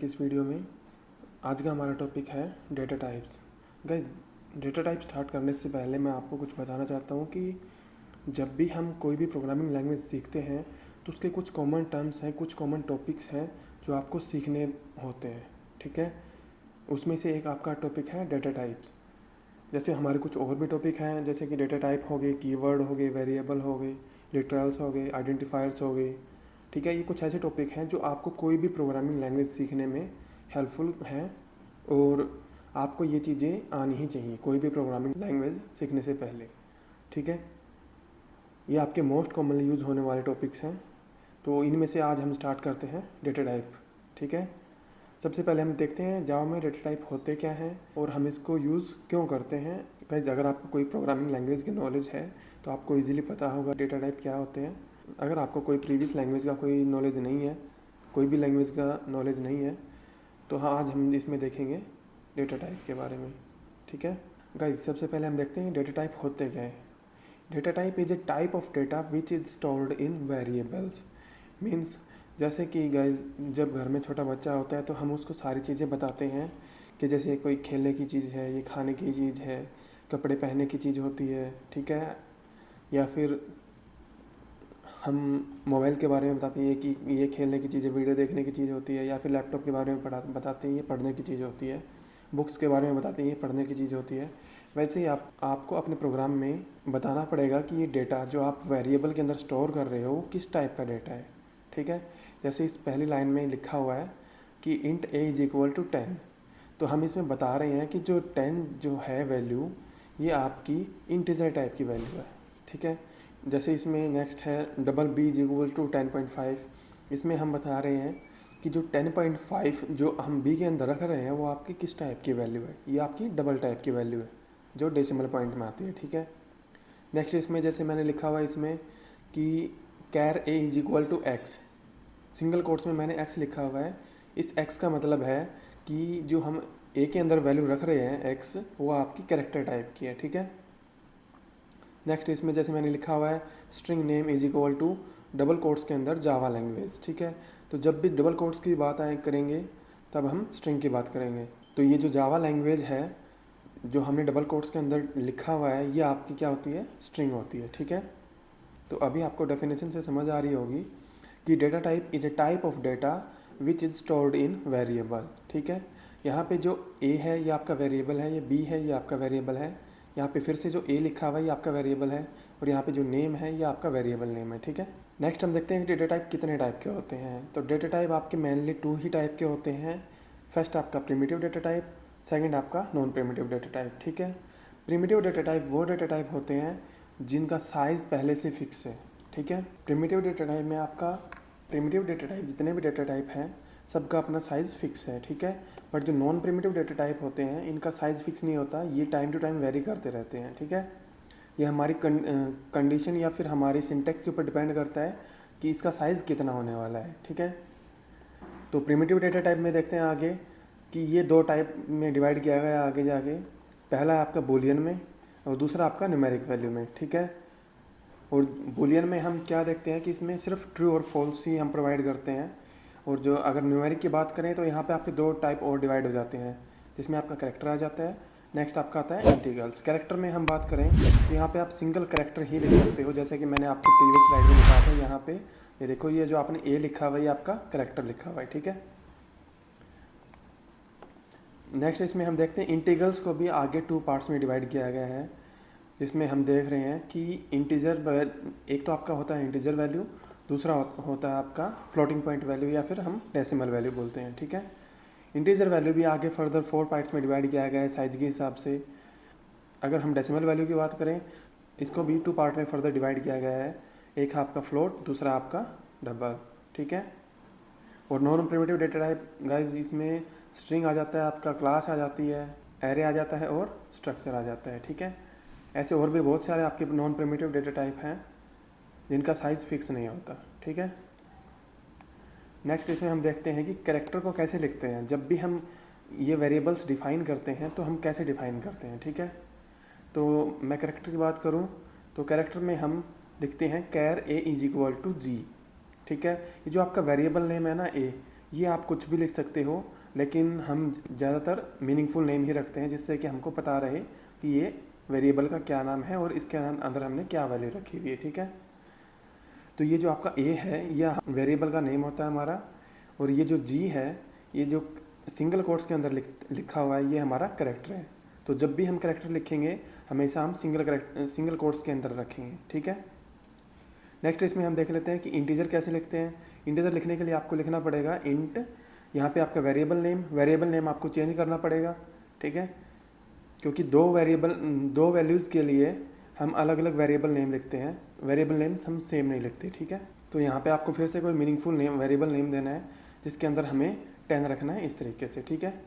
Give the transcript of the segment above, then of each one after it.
की इस वीडियो में। आज का हमारा टॉपिक है data types. Guys, data type start करने से पहले मैं आपको कुछ बताना चाहता हूँ कि जब भी हम कोई भी प्रोग्रामिंग लैंग्वेज सीखते हैं तो उसके कुछ कॉमन टर्म्स हैं, कुछ कॉमन टॉपिक्स हैं जो आपको सीखने होते हैं। ठीक है, उसमें से एक आपका टॉपिक है डेटा टाइप्स। जैसे हमारे कुछ और भी टॉपिक हैं, जैसे कि डेटा टाइप हो गए, कीवर्ड हो गए, वेरिएबल हो गए, लिटरल्स हो गए, आइडेंटिफायर्स हो गए। ठीक है, ये कुछ ऐसे टॉपिक हैं जो आपको कोई भी प्रोग्रामिंग लैंग्वेज सीखने में हेल्पफुल हैं और आपको ये चीज़ें आनी ही चाहिए कोई भी प्रोग्रामिंग लैंग्वेज सीखने से पहले। ठीक है, ये आपके मोस्ट कॉमनली यूज़ होने वाले टॉपिक्स हैं। तो इनमें से आज हम स्टार्ट करते हैं डेटा टाइप। ठीक है, सबसे पहले हम देखते हैं जावा में डेटा टाइप होते क्या हैं और हम इसको यूज़ क्यों करते हैं। गाइस, अगर आपको कोई प्रोग्रामिंग लैंग्वेज की नॉलेज है तो आपको इजीली पता होगा डेटा टाइप क्या होते हैं। अगर आपको कोई प्रीवियस लैंग्वेज का कोई नॉलेज नहीं है, कोई भी लैंग्वेज का नॉलेज नहीं है, तो हाँ, आज हम इसमें देखेंगे डेटा टाइप के बारे में। ठीक है गाइस, सबसे पहले हम देखते हैं डेटा टाइप होते क्या है। Data type is a type of data which is stored in variables. Means जैसे कि गाइस, जब घर में छोटा बच्चा होता है तो हम उसको सारी चीज़ें बताते हैं कि जैसे कोई खेलने की चीज़ है, ये खाने की चीज़ है, कपड़े पहनने की चीज़ होती है। ठीक है, या फिर हम मोबाइल के बारे में बताते हैं कि ये खेलने की चीज़ है, वीडियो देखने की चीज़ होती है, या फिर लैपटॉप के बारे में बताते हैं ये पढ़ने की चीज़ होती है, बुक्स के बारे में बताते हैं ये पढ़ने की चीज़ होती है। वैसे ही आपको अपने प्रोग्राम में बताना पड़ेगा कि ये डेटा जो आप वेरिएबल के अंदर स्टोर कर रहे हो वो किस टाइप का डेटा है। ठीक है, जैसे इस पहली लाइन में लिखा हुआ है कि int a is equal to 10, तो हम इसमें बता रहे हैं कि जो 10 जो है वैल्यू, ये आपकी इंटीजर टाइप की वैल्यू है। ठीक है, जैसे इसमें नेक्स्ट है double b is equal to 10.5। इसमें हम बता रहे हैं कि जो 10.5 जो हम बी के अंदर रख रहे हैं वो आपकी किस टाइप की वैल्यू है। ये आपकी डबल टाइप की वैल्यू है जो डेसिमल पॉइंट में आती है। ठीक है, नेक्स्ट इसमें जैसे मैंने लिखा हुआ है इसमें कि char a is equal to x, single quotes में मैंने एक्स लिखा हुआ है। इस एक्स का मतलब है कि जो हम ए के अंदर वैल्यू रख रहे हैं एक्स, वो आपकी कैरेक्टर टाइप की है। ठीक है, नेक्स्ट इसमें जैसे मैंने लिखा हुआ है string name is equal to double quotes के अंदर जावा लैंग्वेज। ठीक है, तो जब भी डबल कोट्स की बात करेंगे तब हम स्ट्रिंग की बात करेंगे। तो ये जो जावा लैंग्वेज है जो हमने डबल कोट्स के अंदर लिखा हुआ है, ये आपकी क्या होती है, स्ट्रिंग होती है। ठीक है, तो अभी आपको डेफिनेशन से समझ आ रही होगी कि data type is a type of data which is stored in variable. ठीक है, यहाँ पे जो ए है ये आपका वेरिएबल है, ये बी है ये आपका वेरिएबल है, यहाँ पे फिर से जो ए लिखा हुआ है ये आपका वेरिएबल है, और यहाँ पे जो नेम है ये आपका वेरिएबल नेम है। ठीक है, नेक्स्ट हम देखते हैं कि डेटा टाइप कितने टाइप के होते हैं। तो डेटा टाइप आपके मेनली 2 ही टाइप के होते हैं। फर्स्ट आपका प्रिमिटिव डेटा टाइप, सेकंड आपका नॉन प्रिमिटिव डेटा टाइप। ठीक है, प्रिमिटिव डेटा टाइप वो डेटा टाइप होते हैं जिनका साइज़ पहले से फिक्स है। ठीक है, प्रिमिटिव डेटा टाइप में आपका प्रिमिटिव डेटा टाइप जितने भी डेटा टाइप हैं सबका अपना साइज़ फिक्स है। ठीक है, बट जो नॉन प्रिमिटिव डेटा टाइप होते हैं इनका साइज़ फिक्स नहीं होता, ये टाइम टू टाइम वेरी करते रहते हैं। ठीक है, ये हमारी कंडीशन या फिर हमारी सिंटेक्स के ऊपर डिपेंड करता है कि इसका साइज़ कितना होने वाला है। ठीक है, तो प्रिमिटिव डेटा टाइप में देखते हैं आगे कि ये 2 टाइप में डिवाइड किया गया है आगे जाके। पहला है आपका बूलियन में और दूसरा आपका न्यूमेरिक वैल्यू में। ठीक है, और बूलियन में हम क्या देखते हैं कि इसमें सिर्फ ट्रू और फॉल्स ही हम प्रोवाइड करते हैं, और जो अगर न्यूमेरिक की बात करें तो यहाँ पे आपके 2 टाइप और डिवाइड हो जाते हैं, जिसमें आपका कैरेक्टर आ जाता है, नेक्स्ट आपका आता है इंटीग्रल्स। कैरेक्टर में हम बात करें तो यहाँ पे आप सिंगल कैरेक्टर ही लिख सकते हो, जैसे कि मैंने आपको प्रीवियस स्लाइड में लिखा था। यहाँ पे ये देखो, ये जो आपने ए लिखा हुआ है ये आपका कैरेक्टर लिखा हुआ है। ठीक है, नेक्स्ट इसमें हम देखते हैं इंटीग्रल्स को भी आगे 2 पार्ट्स में डिवाइड किया गया है, जिसमें हम देख रहे हैं कि इंटीजर, एक तो आपका होता है इंटीजर वैल्यू, दूसरा होता है आपका फ्लोटिंग पॉइंट वैल्यू या फिर हम डेसिमल वैल्यू बोलते हैं। ठीक है, इंटीजर वैल्यू भी आगे फर्दर 4 पार्ट्स में डिवाइड किया गया है साइज़ के हिसाब से। अगर हम डेसिमल वैल्यू की बात करें, इसको भी 2 पार्ट में फर्दर डिवाइड किया गया है, एक आपका फ्लोट, दूसरा आपका डबल। ठीक है, और non primitive data type guys, इसमें स्ट्रिंग आ जाता है, आपका क्लास आ जाती है, एरे आ जाता है और स्ट्रक्चर आ जाता है। ठीक है, ऐसे और भी बहुत सारे आपके नॉन प्रिमिटिव डेटा टाइप हैं जिनका साइज़ फिक्स नहीं होता। ठीक है, नेक्स्ट इसमें हम देखते हैं कि कैरेक्टर को कैसे लिखते हैं। जब भी हम ये वेरिएबल्स डिफ़ाइन करते हैं तो हम कैसे डिफ़ाइन करते हैं। ठीक है, तो मैं कैरेक्टर की बात करूं तो कैरेक्टर में हम लिखते हैं कैर ए इज इक्वल टू जी। ठीक है, ये जो आपका वेरिएबल नेम है ना ए, ये आप कुछ भी लिख सकते हो, लेकिन हम ज़्यादातर मीनिंगफुल नेम ही रखते हैं, जिससे कि हमको पता रहे कि ये वेरिएबल का क्या नाम है और इसके अंदर हमने क्या वैल्यू रखी हुई है, ठीक है। तो ये जो आपका ए है यह वेरिएबल का नेम होता है हमारा, और ये जो जी है ये जो सिंगल कोट्स के अंदर लिखा हुआ है ये हमारा कैरेक्टर है। तो जब भी हम कैरेक्टर लिखेंगे हमेशा हम सिंगल कोट्स के अंदर रखेंगे, ठीक है। नेक्स्ट इसमें हम देख लेते हैं कि इंटीजर कैसे लिखते हैं। इंटीजर लिखने के लिए आपको लिखना पड़ेगा इंट, यहाँ पे आपका वेरिएबल नेम आपको चेंज करना पड़ेगा, ठीक है, क्योंकि दो वैल्यूज़ के लिए हम अलग अलग वेरिएबल नेम लिखते हैं, वेरिएबल नेम हम सेम नहीं लिखते, ठीक है। तो यहाँ पे आपको फिर से कोई मीनिंगफुल नेम वेरिएबल नेम देना है जिसके अंदर हमें 10 रखना है, इस तरीके से, ठीक है।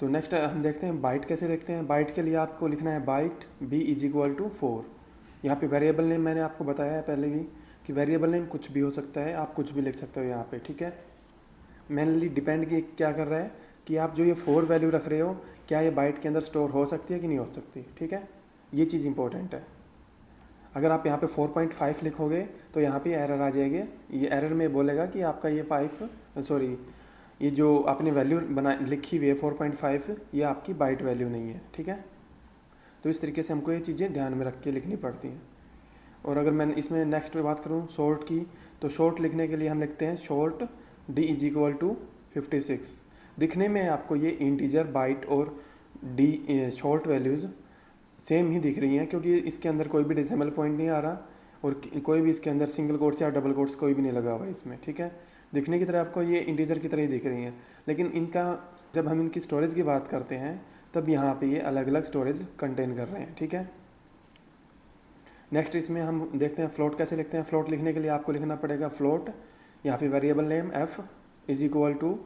तो नेक्स्ट हम देखते हैं बाइट कैसे लिखते हैं। बाइट के लिए आपको लिखना है byte b is equal to 4। यहाँ पे वेरिएबल नेम मैंने आपको बताया है पहले भी कि वेरिएबल नेम कुछ भी हो सकता है, आप कुछ भी लिख सकते हो यहाँ पे, ठीक है। मेनली डिपेंड कि क्या कर रहा है कि आप जो ये 4 वैल्यू रख रहे हो क्या ये बाइट के अंदर स्टोर हो सकती है कि नहीं हो सकती, ठीक है, ये चीज़ इंपॉर्टेंट है। अगर आप यहाँ पे 4.5 लिखोगे तो यहाँ पे एरर आ जाएगी, ये एरर में बोलेगा कि आपका ये ये जो आपने वैल्यू लिखी हुई है 4.5 ये आपकी बाइट वैल्यू नहीं है, ठीक है। तो इस तरीके से हमको ये चीज़ें ध्यान में रख के लिखनी पड़ती हैं। और अगर मैं इसमें नेक्स्ट पे बात करूँ शॉर्ट की, तो शॉर्ट लिखने के लिए हम लिखते हैं short d is equal to 56। दिखने में आपको ये इंटीजर बाइट और डी शॉर्ट वैल्यूज़ सेम ही दिख रही हैं, क्योंकि इसके अंदर कोई भी डेसिमल पॉइंट नहीं आ रहा और कोई भी इसके अंदर सिंगल कोट्स या डबल कोट्स कोई भी नहीं लगा हुआ है इसमें, ठीक है। दिखने की तरह आपको ये इंटीजर की तरह ही दिख रही हैं, लेकिन इनका जब हम इनकी स्टोरेज की बात करते हैं तब यहाँ पे ये अलग अलग स्टोरेज कंटेन कर रहे हैं, ठीक है। नेक्स्ट इसमें हम देखते हैं फ्लोट कैसे लिखते हैं। फ्लोट लिखने के लिए आपको लिखना पड़ेगा फ्लोट, यहाँ पे variable name f is equal to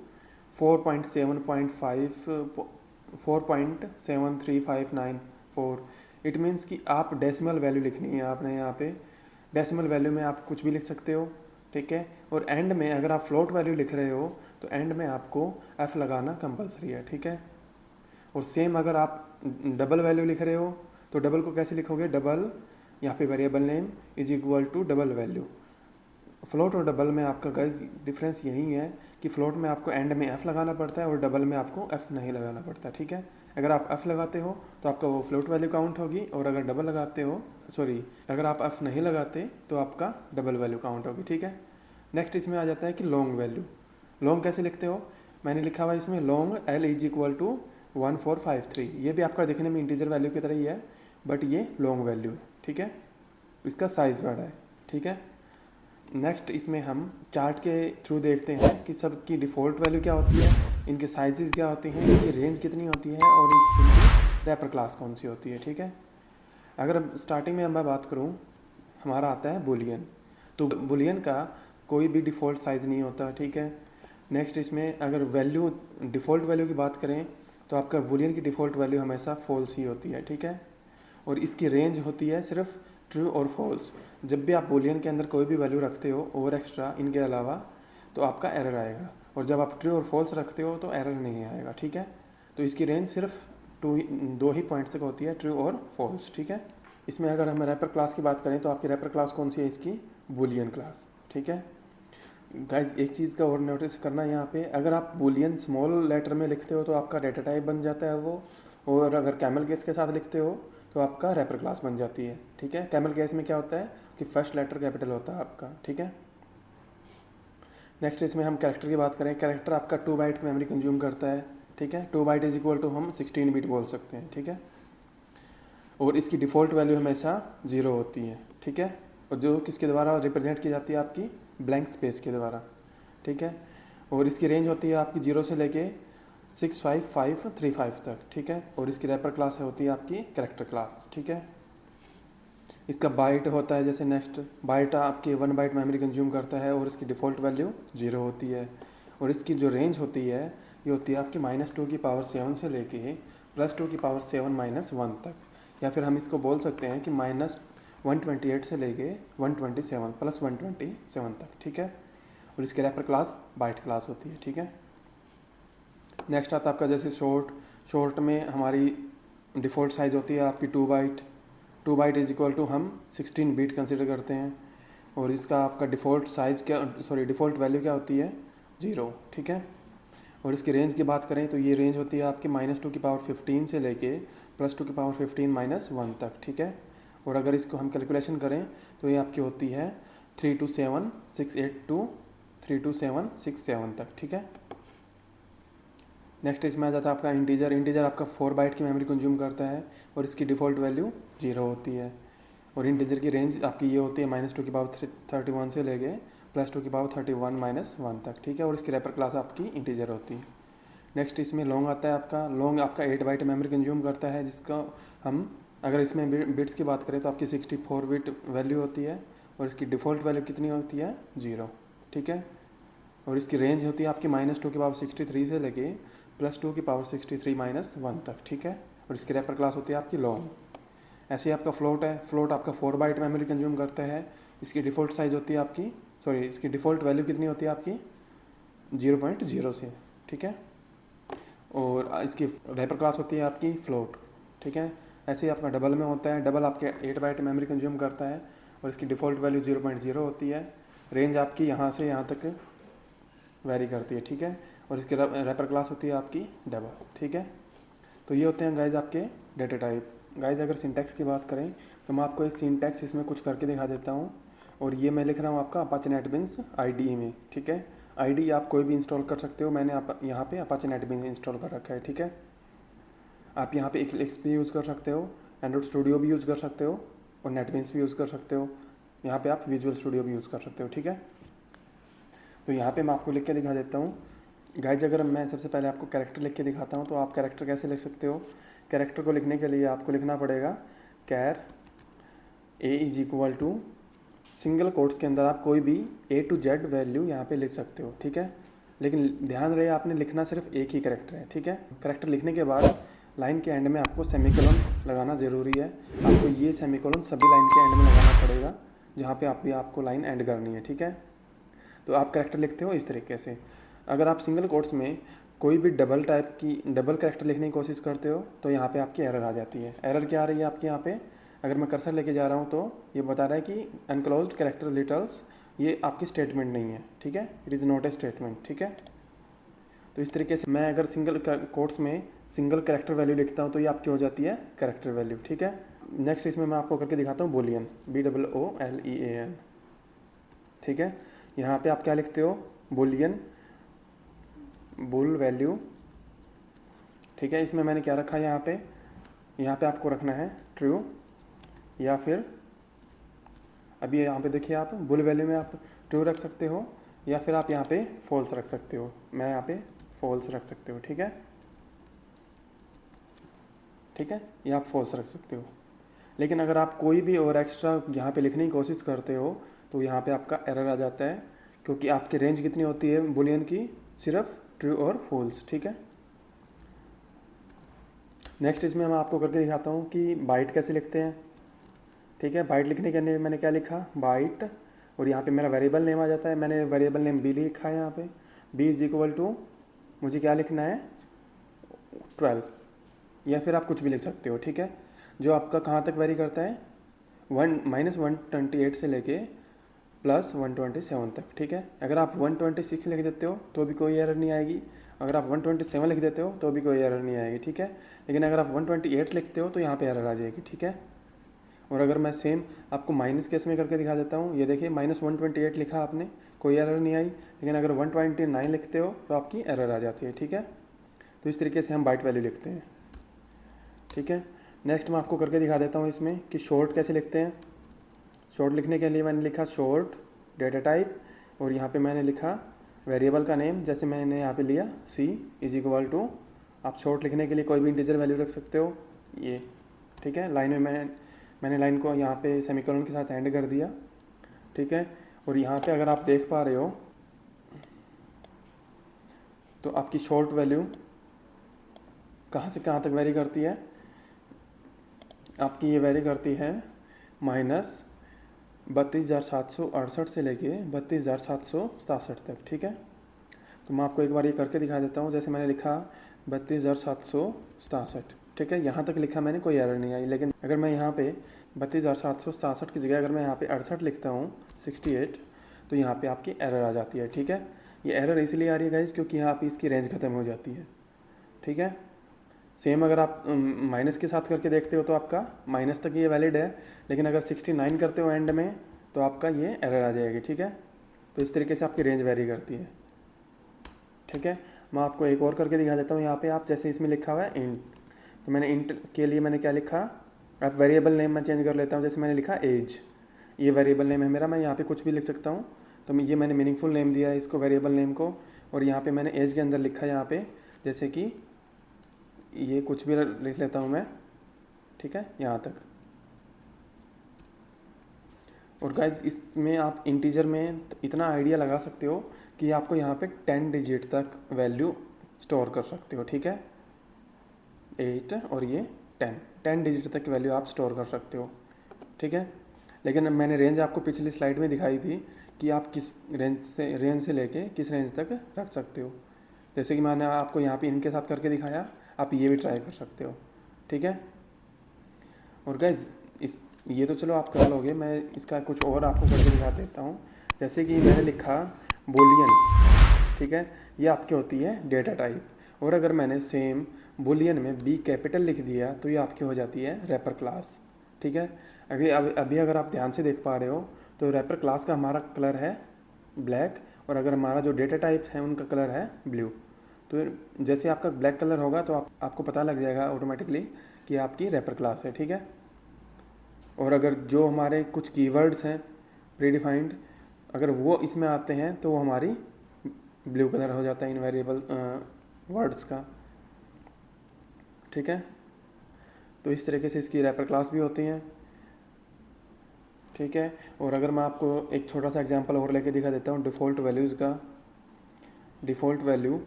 4.73594। It means कि आप डेसिमल वैल्यू लिखनी है आपने, यहाँ पे डेसिमल वैल्यू में आप कुछ भी लिख सकते हो, ठीक है। और एंड में अगर आप फ्लोट वैल्यू लिख रहे हो तो एंड में आपको f लगाना कंपलसरी है, ठीक है। और सेम अगर आप डबल वैल्यू लिख रहे हो तो डबल को कैसे लिखोगे, डबल यहाँ पे variable name is equal to double value. Float और डबल में आपका गाइस डिफरेंस यही है कि फ्लोट में आपको एंड में f लगाना पड़ता है और डबल में आपको f नहीं लगाना पड़ता, ठीक है। अगर आप f लगाते हो तो आपका वो फ्लोट वैल्यू काउंट होगी, और अगर डबल लगाते हो अगर आप f नहीं लगाते तो आपका डबल वैल्यू काउंट होगी, ठीक है। नेक्स्ट इसमें आ जाता है कि लॉन्ग वैल्यू। लॉन्ग कैसे लिखते हो, मैंने लिखा हुआ है इसमें long l is equal to 1453। ये भी आपका दिखने में इंटीजर वैल्यू की तरह ही है, बट ये लॉन्ग वैल्यू है, ठीक है, इसका साइज़ बड़ा है, ठीक है। नेक्स्ट इसमें हम चार्ट के थ्रू देखते हैं कि सब की डिफ़ॉल्ट वैल्यू क्या होती है, इनके साइजेस क्या होती हैं, इनकी रेंज कितनी होती है और इनकी रैपर क्लास कौन सी होती है, ठीक है। अगर स्टार्टिंग में मैं बात करूं, हमारा आता है बुलियन। तो बुलियन का कोई भी डिफ़ॉल्ट साइज़ नहीं होता, ठीक है। नेक्स्ट इसमें अगर वैल्यू डिफ़ॉल्ट वैल्यू की बात करें तो आपका बुलियन की डिफ़ॉल्ट वैल्यू हमेशा फॉल्स ही होती है, ठीक है। और इसकी रेंज होती है सिर्फ ट्रू और फॉल्स। जब भी आप बुलियन के अंदर कोई भी वैल्यू रखते हो और एक्स्ट्रा इनके अलावा तो आपका एरर आएगा, और जब आप ट्रू और फॉल्स रखते हो तो एरर नहीं आएगा, ठीक है। तो इसकी रेंज सिर्फ दो ही पॉइंट्स तक होती है, ट्रू और फॉल्स, ठीक है। इसमें अगर हम रैपर क्लास की बात करें तो आपकी रैपर क्लास कौन सी है, इसकी बुलियन क्लास, ठीक है। गाइज एक चीज़ का और नोटिस करना यहाँ पे, अगर आप बुलियन स्मॉल लेटर में लिखते हो तो आपका डेटा टाइप बन जाता है वो, और अगर कैमल केस के साथ लिखते हो तो आपका रैपर क्लास बन जाती है, ठीक है। कैमल केस में क्या होता है कि फर्स्ट लेटर कैपिटल होता है आपका, ठीक है। नेक्स्ट इसमें हम कैरेक्टर की बात करें। कैरेक्टर आपका 2 बाइट मेमोरी कंज्यूम करता है, ठीक है। 2 बाइट इज इक्वल टू हम 16 बिट बोल सकते हैं, ठीक है। और इसकी डिफ़ॉल्ट वैल्यू हमेशा 0 होती है, ठीक है। और जो किसके द्वारा रिप्रेजेंट की जाती है, आपकी ब्लैंक स्पेस के द्वारा, ठीक है। और इसकी रेंज होती है आपकी 0 से लेके 65535 तक, ठीक है। और इसकी रैपर क्लास होती है आपकी कैरेक्टर क्लास, ठीक है। इसका बाइट होता है, जैसे नेक्स्ट बाइट आपकी 1 बाइट मेमोरी कंज्यूम करता है और इसकी डिफ़ॉल्ट वैल्यू 0 होती है। और इसकी जो रेंज होती है ये होती है आपकी -2 की पावर 7 से लेके +2 की पावर 7 -1 तक, या फिर हम इसको बोल सकते हैं कि -128 से लेके 127 + 127 तक, ठीक है। और इसके रैपर क्लास बाइट क्लास होती है, ठीक है। नेक्स्ट आता है आपका जैसे शॉर्ट में हमारी डिफ़ॉल्ट साइज़ होती है आपकी 2 byte. 2 byte is equal to हम 16 बिट कंसिडर करते हैं। और इसका आपका डिफ़ॉल्ट साइज़ डिफ़ॉल्ट वैल्यू क्या होती है, 0, ठीक है। और इसकी रेंज की बात करें तो ये रेंज होती है आपकी -2⁻15 से लेके +2⁻15 -1 तक, ठीक है। और अगर इसको हम कैलकुलेशन करें तो ये आपकी होती है 327,682 32767 तक, ठीक है। नेक्स्ट इसमें आ जाता है आपका इंटीजर। इंटीजर आपका 4 बाइट की मेमोरी कंज्यूम करता है और इसकी डिफ़ॉल्ट वैल्यू 0 होती है। और इंटीजर की रेंज आपकी ये होती है -2⁻31 से लेके +2⁻31 -1 तक, ठीक है। और इसकी रैपर क्लास आपकी इंटीजर होती है। नेक्स्ट इसमें लॉन्ग आता है आपका। लॉन्ग आपका 8 बाइट मेमोरी कंज्यूम करता है, जिसका हम अगर इसमें बिट्स की बात करें तो आपकी 64 बिट वैल्यू होती है और इसकी डिफ़ॉल्ट वैल्यू कितनी होती है 0, ठीक है। और इसकी रेंज होती है आपकी -2⁻63 से लेके +2⁻63 -1 तक, ठीक है। और इसकी रैपर क्लास होती है आपकी लॉन्ग। ऐसे ही आपका फ्लोट है। फ्लोट आपका 4 बाइट मेमोरी कंज्यूम करता है। इसकी डिफ़ॉल्ट साइज़ होती है आपकी इसकी डिफ़ॉल्ट वैल्यू कितनी होती है आपकी 0.0 से, ठीक है। और इसकी रैपर क्लास होती है आपकी फ्लोट, ठीक है। ऐसे ही आपका डबल में होता है। डबल आपके 8 बाइट मेमोरी कंज्यूम करता है और इसकी डिफ़ॉल्ट वैल्यू 0.0 होती है। रेंज आपकी यहाँ से यहाँ तक वेरी करती है, ठीक है। और इसकी रैपर क्लास होती है आपकी डबल, ठीक है। तो ये होते हैं गाइज आपके डेटा टाइप। गाइज अगर सिंटैक्स की बात करें तो मैं आपको इस सिंटैक्स इसमें कुछ करके दिखा देता हूँ। और ये मैं लिख रहा हूँ आपका अपाचे नेटबीन्स IDE में, ठीक है। IDE आप कोई भी इंस्टॉल कर सकते हो। मैंने यहाँ पे अपाचे नेटबीन्स इंस्टॉल कर रखा है, ठीक है। आप यहाँ पे एक्लिप्स भी यूज़ कर सकते हो, एंड्रॉइड स्टूडियो भी यूज़ कर सकते हो और नेटबीन्स भी यूज़ कर सकते हो। यहाँ पे आप विजुअल स्टूडियो भी यूज़ कर सकते हो, ठीक है। तो यहाँ पे मैं आपको लिख के दिखा देता हूँ। गाइज अगर मैं सबसे पहले आपको कैरेक्टर लिख के दिखाता हूँ तो आप कैरेक्टर कैसे लिख सकते हो। कैरेक्टर को लिखने के लिए आपको लिखना पड़ेगा कैर A सिंगल कोट्स के अंदर आप कोई भी A to Z वैल्यू यहाँ पे लिख सकते हो, ठीक है। लेकिन ध्यान रहे आपने लिखना सिर्फ एक ही कैरेक्टर है, ठीक है। कैरेक्टर लिखने के बाद लाइन के एंड में आपको सेमीकोलन लगाना ज़रूरी है। आपको ये सेमीकोलन सभी लाइन के एंड में लगाना पड़ेगा जहाँ पे आपको लाइन एंड करनी है, ठीक है। तो आप कैरेक्टर लिखते हो इस तरीके से। अगर आप सिंगल कोट्स में कोई भी डबल कैरेक्टर लिखने की कोशिश करते हो तो यहाँ पे आपकी एरर आ जाती है। एरर क्या आ रही है आपके यहाँ पे, अगर मैं कर्सर लेके जा रहा हूँ तो ये बता रहा है कि अनक्लोज्ड कैरेक्टर लिटल्स, ये आपकी स्टेटमेंट नहीं है, ठीक है। It is not a statement, ठीक है। तो इस तरीके से मैं अगर सिंगल कोट्स में सिंगल कैरेक्टर वैल्यू लिखता हूँ तो ये आपकी हो जाती है कैरेक्टर वैल्यू, ठीक है। नेक्स्ट इसमें मैं आपको करके दिखाता हूँ बूलियन, BOOLEAN, ठीक है। यहाँ पे आप क्या लिखते हो, बूलियन बुल वैल्यू, ठीक है। इसमें मैंने क्या रखा है यहाँ पे आपको रखना है ट्रू, या फिर अभी यहाँ पे देखिए आप बुल वैल्यू में आप ट्रू रख सकते हो या फिर आप यहाँ पे फॉल्स रख सकते हो। मैं यहाँ पे फॉल्स रख सकते हो, ठीक है, ठीक है। ये आप फॉल्स रख सकते हो। लेकिन अगर आप कोई भी और एक्स्ट्रा यहाँ पे लिखने की कोशिश करते हो तो यहाँ पे आपका एरर आ जाता है, क्योंकि आपकी रेंज कितनी होती है बुलियन की, सिर्फ ट्रू और फॉल्स, ठीक है। नेक्स्ट इसमें मैं आपको करके दिखाता हूँ कि बाइट कैसे लिखते हैं, ठीक है। बाइट लिखने के लिए मैंने क्या लिखा, बाइट, और यहाँ पे मेरा वेरिएबल नेम आ जाता है। मैंने वेरिएबल नेम B लिखा है यहाँ पे। B = मुझे क्या लिखना है 12, या फिर आप कुछ भी लिख सकते हो, ठीक है। जो आपका कहाँ तक वेरी करता है -128 से लेके +127 तक, ठीक है। अगर आप 126 लिख देते हो तो भी कोई एरर नहीं आएगी। अगर आप 127 लिख देते हो तो भी कोई एरर नहीं आएगी, ठीक है। लेकिन अगर आप 128 लिखते हो तो यहाँ पे एरर आ जाएगी, ठीक है। और अगर मैं सेम आपको माइनस केस में करके दिखा देता हूँ, ये देखिए -128 लिखा आपने, कोई एरर नहीं आई। लेकिन अगर 129 लिखते हो तो आपकी एरर आ जाती है, ठीक है। तो इस तरीके से हम बाइट वैल्यू लिखते हैं, ठीक है। नेक्स्ट मैं आपको करके दिखा देता हूँ इसमें कि शॉर्ट कैसे लिखते हैं। शॉर्ट लिखने के लिए मैंने लिखा शॉर्ट डेटा टाइप, और यहाँ पे मैंने लिखा वेरिएबल का नेम, जैसे मैंने यहाँ पे लिया C = आप शॉर्ट लिखने के लिए कोई भी इंटीजर वैल्यू रख सकते हो, ये, ठीक है। लाइन में मैंने लाइन को यहाँ पे सेमीकोलन के साथ एंड कर दिया, ठीक है। और यहाँ पे अगर आप देख पा रहे हो तो आपकी शॉर्ट वैल्यू कहाँ से कहाँ तक वेरी करती है, आपकी ये वेरी करती है -32,768 से लेके 32,767 तक, ठीक है। तो मैं आपको एक बार ये करके दिखा देता हूँ। जैसे मैंने लिखा 32,767, ठीक है, यहाँ तक लिखा मैंने, कोई एरर नहीं आई। लेकिन अगर मैं यहाँ पे 32,767 की जगह अगर मैं यहाँ पे 68 लिखता हूँ 68, तो यहाँ पे आपकी एरर आ जाती है, ठीक है। ये एरर इसलिए आ रही है गाइज क्योंकि यहाँ पे इसकी रेंज ख़त्म हो जाती है, ठीक है। सेम अगर आप माइनस के साथ करके देखते हो तो आपका माइनस तक ये वैलिड है, लेकिन अगर 69 करते हो एंड में तो आपका ये एरर आ जाएगी, ठीक है। तो इस तरीके से आपकी रेंज वेरी करती है, ठीक है। मैं आपको एक और करके दिखा देता हूँ। यहाँ पे आप जैसे इसमें लिखा हुआ है इंट, तो मैंने इंट के लिए मैंने क्या लिखा, अब वेरिएबल नेम मैं चेंज कर लेता हूँ। जैसे मैंने लिखा एज, ये वेरिएबल नेम है मेरा, मैं यहाँ पे कुछ भी लिख सकता हूँ। तो ये मैंने मीनिंगफुल नेम दिया है इसको, वेरिएबल नेम को, और यहाँ पे मैंने एज के अंदर लिखा है यहाँ पे जैसे कि ये कुछ भी लिख लेता हूँ मैं, ठीक है, यहाँ तक। और गाइज इसमें आप इंटीजर में इतना आइडिया लगा सकते हो कि आपको यहाँ पे 10 डिजिट तक वैल्यू स्टोर कर सकते हो, ठीक है। 8 और ये 10 डिजिट तक वैल्यू आप स्टोर कर सकते हो, ठीक है। लेकिन मैंने रेंज आपको पिछली स्लाइड में दिखाई थी कि आप किस रेंज से लेके किस रेंज तक रख सकते हो। जैसे कि मैंने आपको यहाँ पे इनके साथ करके दिखाया, आप ये भी ट्राई कर सकते हो, ठीक है। और गाइज ये तो चलो आप कर लोगे, मैं इसका कुछ और आपको करके दिखा देता हूँ। जैसे कि मैंने लिखा बुलियन, ठीक है, ये आपकी होती है डेटा टाइप। और अगर मैंने सेम बुलियन में बी कैपिटल लिख दिया तो ये आपकी हो जाती है रैपर क्लास, ठीक है। अभी अगर आप ध्यान से देख पा रहे हो तो रैपर क्लास का हमारा कलर है ब्लैक, और अगर हमारा जो डेटा टाइप है उनका कलर है ब्लू। तो जैसे आपका ब्लैक कलर होगा तो आपको पता लग जाएगा ऑटोमेटिकली कि आपकी रैपर क्लास है, ठीक है। और अगर जो हमारे कुछ कीवर्ड्स हैं प्रीडिफाइंड, अगर वो इसमें आते हैं तो वो हमारी ब्लू कलर हो जाता है इन वेरिएबल वर्ड्स का, ठीक है। तो इस तरीके से इसकी रैपर क्लास भी होती हैं, ठीक है। और अगर मैं आपको एक छोटा सा एग्जांपल और लेके दिखा देता हूँ डिफ़ॉल्ट वैल्यूज़ का, डिफ़ॉल्ट वैल्यू,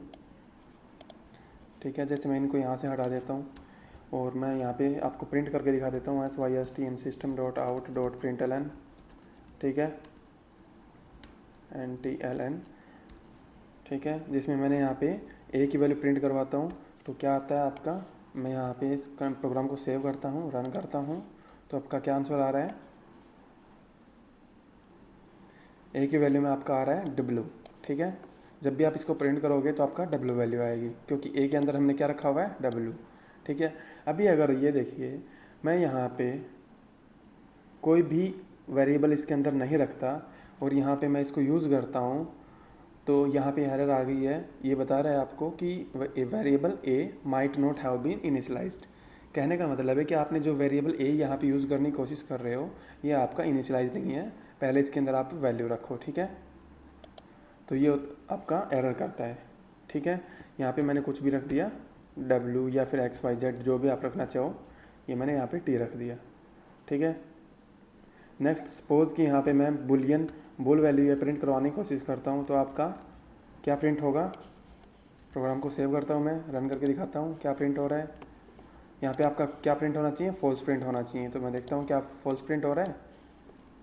ठीक है। जैसे मैं इनको यहाँ से हटा देता हूँ और मैं यहाँ पे आपको प्रिंट करके दिखा देता हूँ system system.out.println, ठीक है, NTLN, ठीक है। जिसमें मैंने यहाँ पे ए की वैल्यू प्रिंट करवाता हूँ तो क्या आता है आपका, मैं यहाँ पे इस प्रोग्राम को सेव करता हूँ, रन करता हूँ, तो आपका क्या आंसर आ रहा है, ए की वैल्यू में आपका आ रहा है W, ठीक है। जब भी आप इसको प्रिंट करोगे तो आपका W वैल्यू आएगी क्योंकि ए के अंदर हमने क्या रखा हुआ है W, ठीक है। अभी अगर ये देखिए मैं यहाँ पे कोई भी वेरिएबल इसके अंदर नहीं रखता और यहाँ पे मैं इसको यूज़ करता हूँ तो यहाँ पे एरर आ गई है। ये बता रहा है आपको कि variable a might not have been initialized. कहने का मतलब है कि आपने जो वेरिएबल ए यहाँ पे यूज़ करने की कोशिश कर रहे हो ये आपका इनिशियलाइज नहीं है, पहले इसके अंदर आप वैल्यू रखो, ठीक है। तो ये आपका एरर करता है, ठीक है। यहाँ पे मैंने कुछ भी रख दिया W या फिर XYZ जो भी आप रखना चाहो, ये मैंने यहाँ पे T रख दिया, ठीक है। नेक्स्ट सपोज़ कि यहाँ पे मैं बुल वैल्यू या प्रिंट करवाने की कोशिश करता हूँ तो आपका क्या प्रिंट होगा। प्रोग्राम को सेव करता हूँ मैं, रन करके दिखाता हूँ क्या प्रिंट हो रहा है। यहाँ पे आपका क्या प्रिंट होना चाहिए, फॉल्स प्रिंट होना चाहिए। तो मैं देखता हूँ क्या फॉल्स प्रिंट हो रहा है,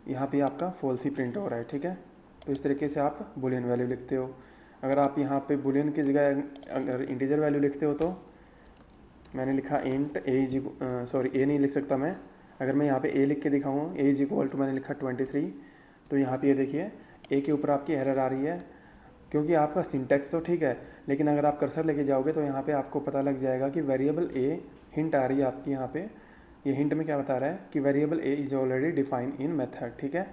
यहाँ पे आपका फॉल्स ही प्रिंट हो रहा है, ठीक है। तो इस तरीके से आप बुलियन वैल्यू लिखते हो। अगर आप यहाँ पे बुलियन की जगह अगर इंटीजर वैल्यू लिखते हो तो मैंने लिखा इंट ए नहीं लिख सकता मैं। अगर मैं यहाँ पे ए लिख के दिखाऊँ, ए इज इक्वल टू मैंने लिखा 23, तो यहाँ पे ये देखिए ए के ऊपर आपकी एरर आ रही है क्योंकि आपका सिंटैक्स तो ठीक है, लेकिन अगर आप कर्सर लेके जाओगे तो यहाँ पे आपको पता लग जाएगा कि वेरिएबल ए हिंट आ रही है आपकी। यहाँ पे ये हिंट में क्या बता रहा है कि variable A is already define in method, ठीक है।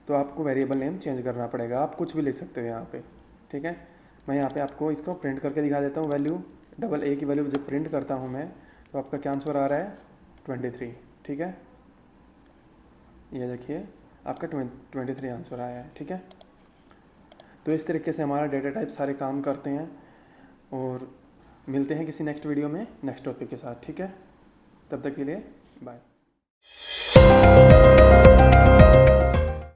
तो आपको वेरिएबल नेम चेंज करना पड़ेगा, आप कुछ भी लिख सकते हो यहाँ पे, ठीक है। मैं यहाँ पे आपको इसको प्रिंट करके दिखा देता हूँ वैल्यू, डबल ए की वैल्यू जब प्रिंट करता हूँ मैं तो आपका क्या आंसर आ रहा है 23, ठीक है। ये देखिए आपका 23 आंसर आया है, ठीक है। तो इस तरीके से हमारा डेटा टाइप सारे काम करते हैं और मिलते हैं किसी नेक्स्ट वीडियो में नेक्स्ट टॉपिक के साथ, ठीक है। तब तक के लिए बाय।